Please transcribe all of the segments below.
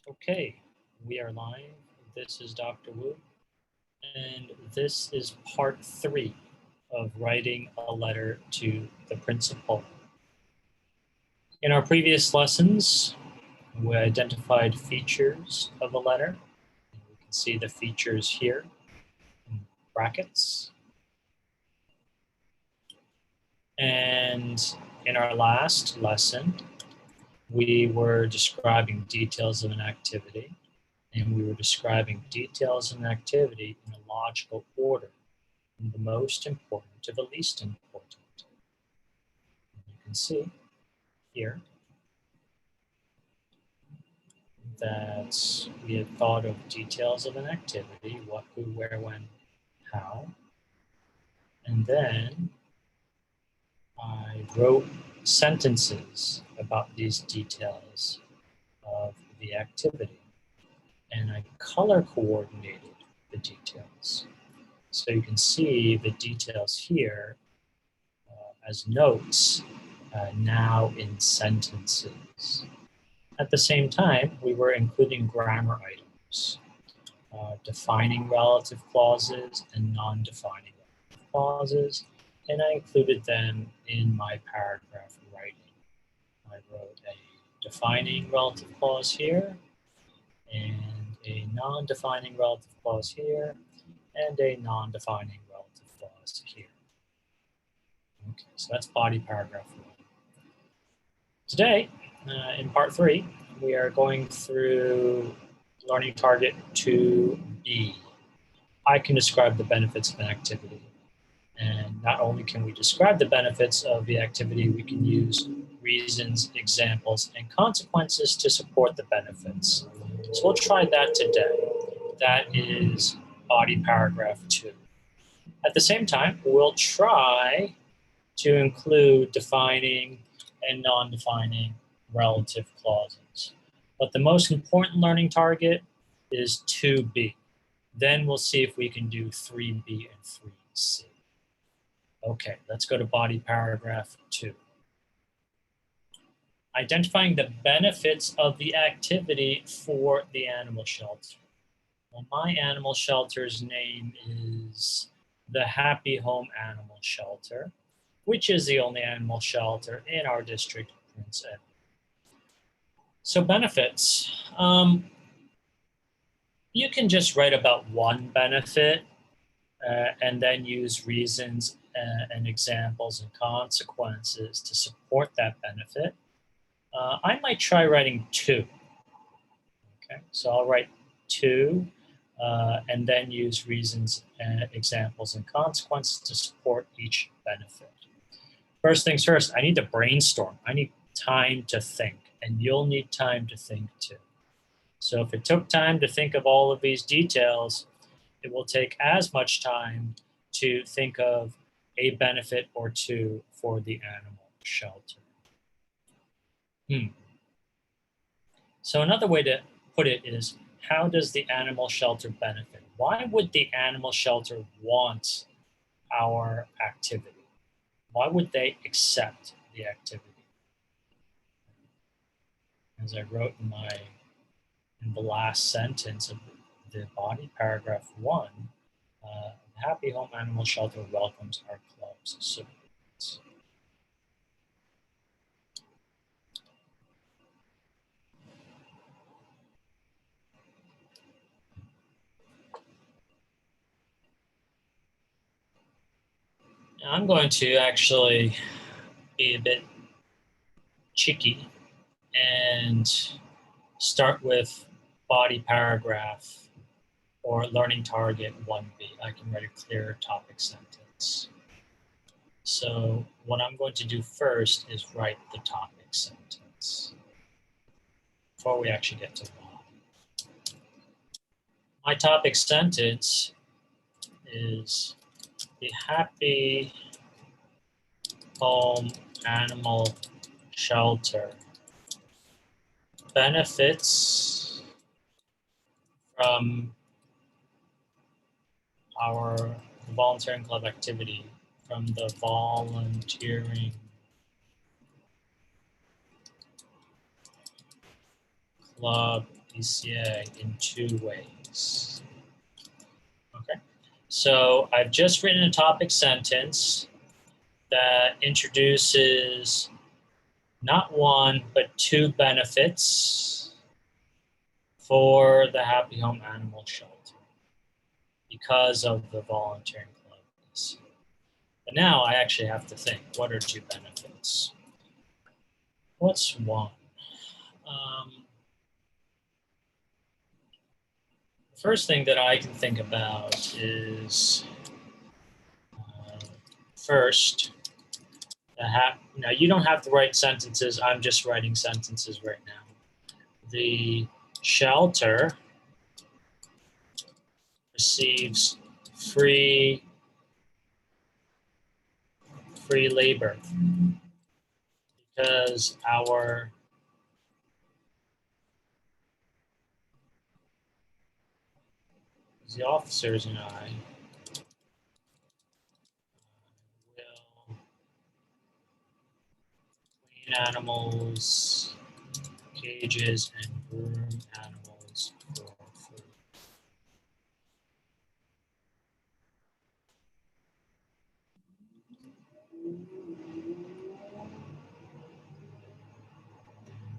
Okay, we are live. This is Dr. Wu, and this is part 3 of writing a letter to the principal. In our previous lessons, we identified features of a letter. We can see the features here in brackets. And in our last lesson, we were describing details of an activity, and we were describing details of an activity in a logical order, from the most important to the least important. And you can see here that we had thought of details of an activity, what, who, where, when, how, and then I wrote sentences about these details of the activity, and I color coordinated the details. So you can see the details here as notes now in sentences. At the same time, we were including grammar items, defining relative clauses and non-defining relative clauses, and I included them in my paragraph writing. I wrote a defining relative clause here, and a non-defining relative clause here, and a non-defining relative clause here. Okay, so that's body paragraph 1. Today, in part 3, we are going through learning target 2B. I can describe the benefits of an activity. And not only can we describe the benefits of the activity, we can use reasons, examples, and consequences to support the benefits. So we'll try that today. That is body paragraph 2. At the same time, we'll try to include defining and non-defining relative clauses. But the most important learning target is 2B. Then we'll see if we can do 3B and 3C. Okay, let's go to body paragraph 2. Identifying the benefits of the activity for the animal shelter. Well, my animal shelter's name is the Happy Home Animal Shelter, which is the only animal shelter in our district, Prince Edward. So benefits. You can just write about one benefit and then use reasons and examples and consequences to support that benefit. I might try writing 2. Okay, so I'll write 2 and then use reasons, examples, and consequences to support each benefit. First things first, I need to brainstorm. I need time to think, and you'll need time to think too. So if it took time to think of all of these details, it will take as much time to think of a benefit or 2 for the animal shelter. So another way to put it is, how does the animal shelter benefit? Why would the animal shelter want our activity? Why would they accept the activity? As I wrote in the last sentence of the body, paragraph 1, Happy Home Animal Shelter welcomes our club's support. Now I'm going to actually be a bit cheeky and start with body paragraph or learning target 1B. I can write a clear topic sentence. So what I'm going to do first is write the topic sentence before we actually get to why. My topic sentence is the Happy Home Animal Shelter benefits from our volunteering club activity, from the volunteering club DCA in 2 ways. Okay, so I've just written a topic sentence that introduces not 1, but 2 benefits for the Happy Home Animal Shelter because of the volunteering clubs. But now I actually have to think, what are 2 benefits? What's 1? The first thing that I can think about is first, now you don't have to write sentences. I'm just writing sentences right now. The shelter receives free labor because the officers and I will clean animals, cages, and groom animals for free.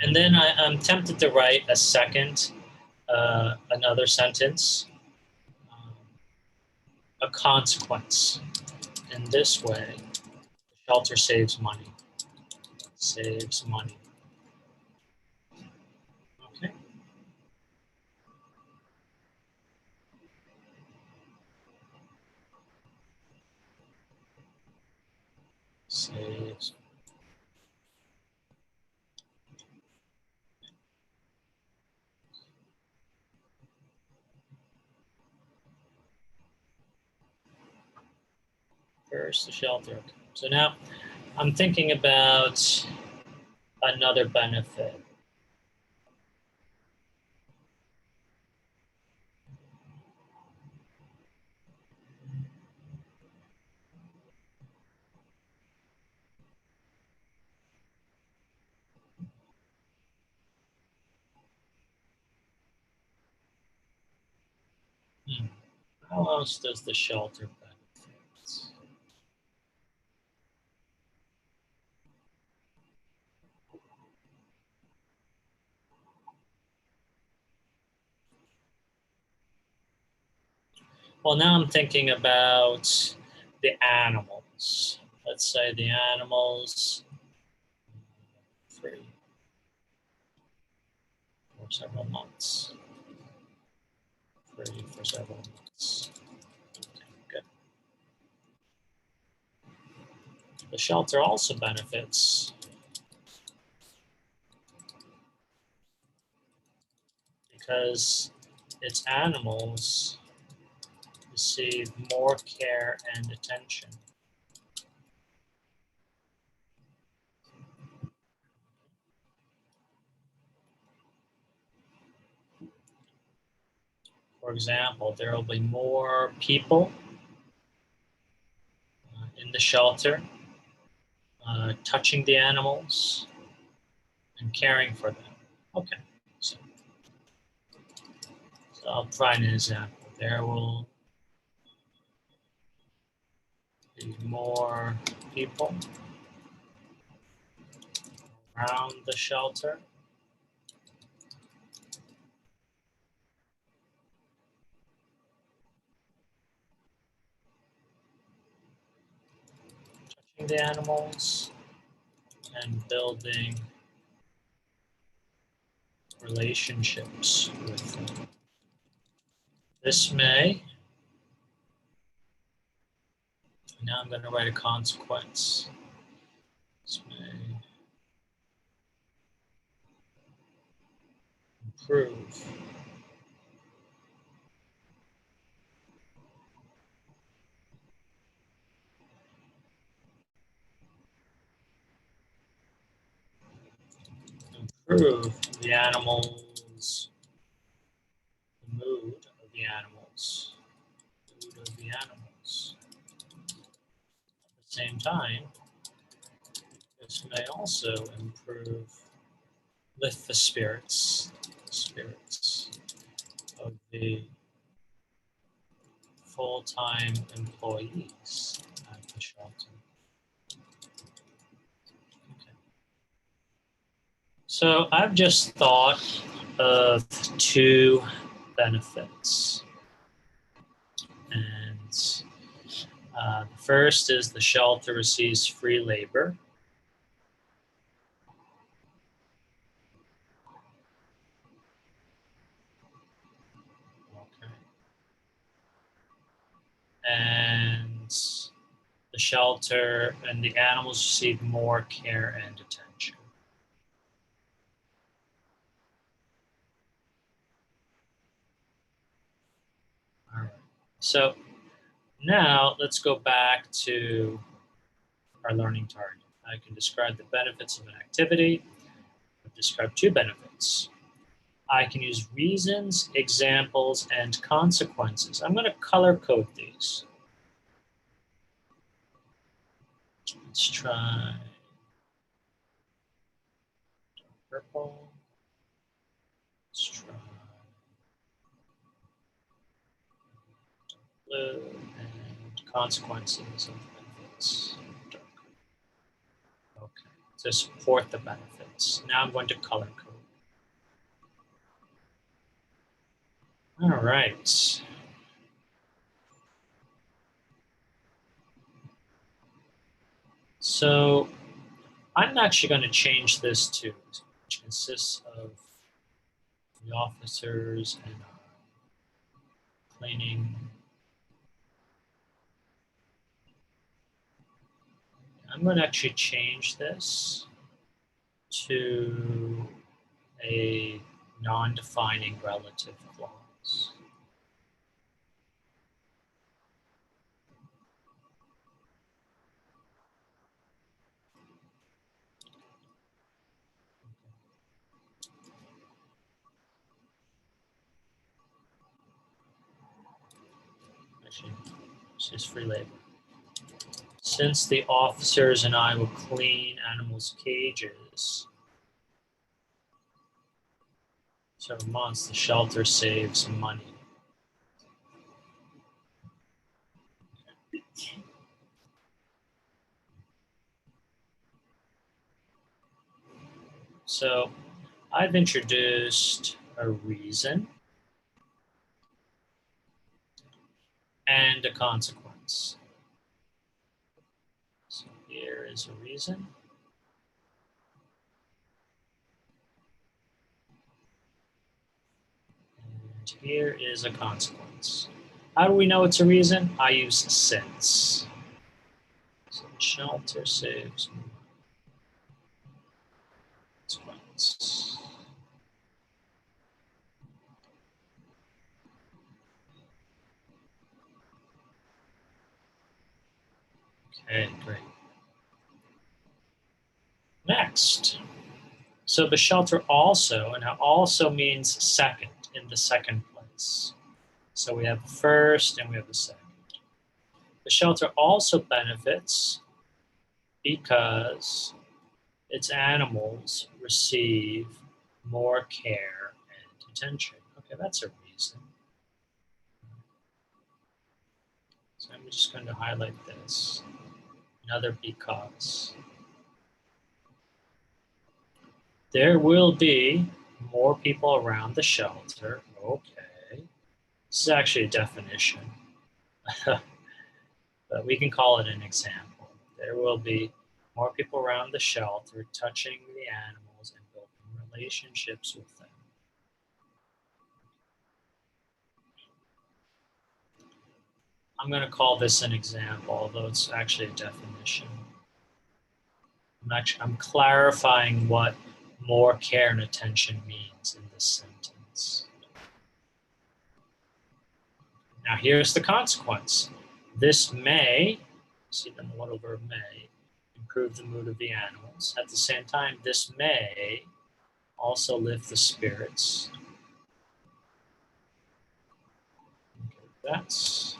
And then I'm tempted to write a second, another sentence, a consequence. In this way, the shelter saves money. Saves money. Okay. Saves. First, the shelter. So now I'm thinking about another benefit. How else does the shelter benefit? Well, now I'm thinking about the animals. Let's say the animals free for several months. Free for several months. Okay, good. The shelter also benefits because its animals receive more care and attention. For example, there will be more people in the shelter touching the animals and caring for them. Okay, so I'll try an example. There will be more people around the shelter. Touching the animals and building relationships with them. This may, now I'm going to write a consequence. This may improve the animals, the mood of the animals, At the same time, this may also lift the spirits of the full-time employees at the shelter. Okay. So I've just thought of two benefits. And the first is the shelter receives free labor. Okay. And the shelter and the animals receive more care and attention. All right. So now let's go back to our learning target. I can describe the benefits of an activity. I've described two benefits. I can use reasons, examples, and consequences. I'm going to color code these. Let's try purple. Let's try blue, and consequences of benefits. Okay, to support the benefits. Now I'm going to color code. All right. So I'm actually going to change this to, which consists of the officers and cleaning. I'm going to actually change this to a non-defining relative clause. Actually, it's just free labor. Since the officers and I will clean animals' cages several months, the shelter saves money. So I've introduced a reason and a consequence. So here is a reason. And here is a consequence. How do we know it's a reason? I use since. So the shelter saves money. Consequence. Okay, great. Next. So the shelter also, and now also means second, in the second place. So we have the first and we have the second. The shelter also benefits because its animals receive more care and attention. Okay, that's a reason. So I'm just going to highlight this. Another because. There will be more people around the shelter. Okay. This is actually a definition. But we can call it an example. There will be more people around the shelter touching the animals and building relationships with them. I'm going to call this an example, although it's actually a definition. I'm clarifying what more care and attention means in this sentence. Now here's the consequence. This may, see the modal verb may, improve the mood of the animals. At the same time, this may also lift the spirits. Okay, that's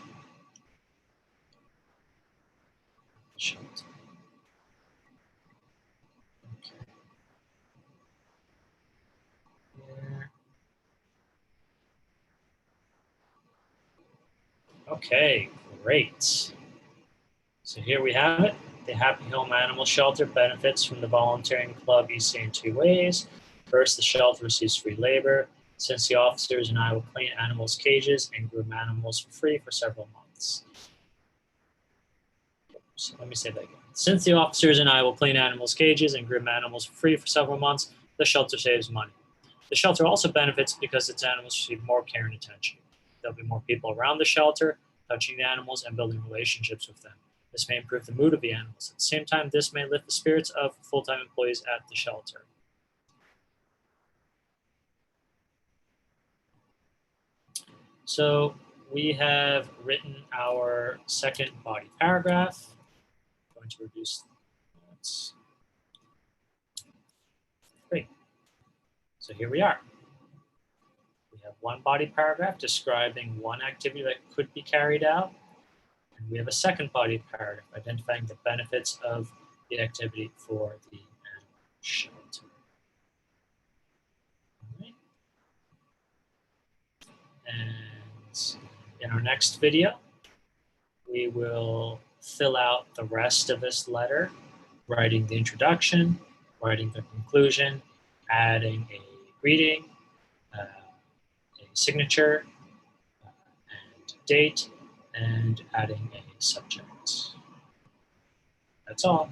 shelter. Okay. Here. Okay, great. So here we have it. The Happy Home Animal Shelter benefits from the volunteering club EC in two ways. First, the shelter receives free labor, since the officers and I will clean animals' cages and groom animals for free for several months. So let me say that again. Since the officers and I will clean animals' cages and groom animals for free for several months, the shelter saves money. The shelter also benefits because its animals receive more care and attention. There'll be more people around the shelter, touching the animals and building relationships with them. This may improve the mood of the animals. At the same time, this may lift the spirits of full-time employees at the shelter. So we have written our second body paragraph. I'm going to reduce that. Great. So here we are. We have one body paragraph describing one activity that could be carried out. And we have a second body paragraph identifying the benefits of the activity for the animal shelter. Right. And in our next video, we will fill out the rest of this letter, writing the introduction, writing the conclusion, adding a greeting, a signature, and date, and adding a subject. That's all.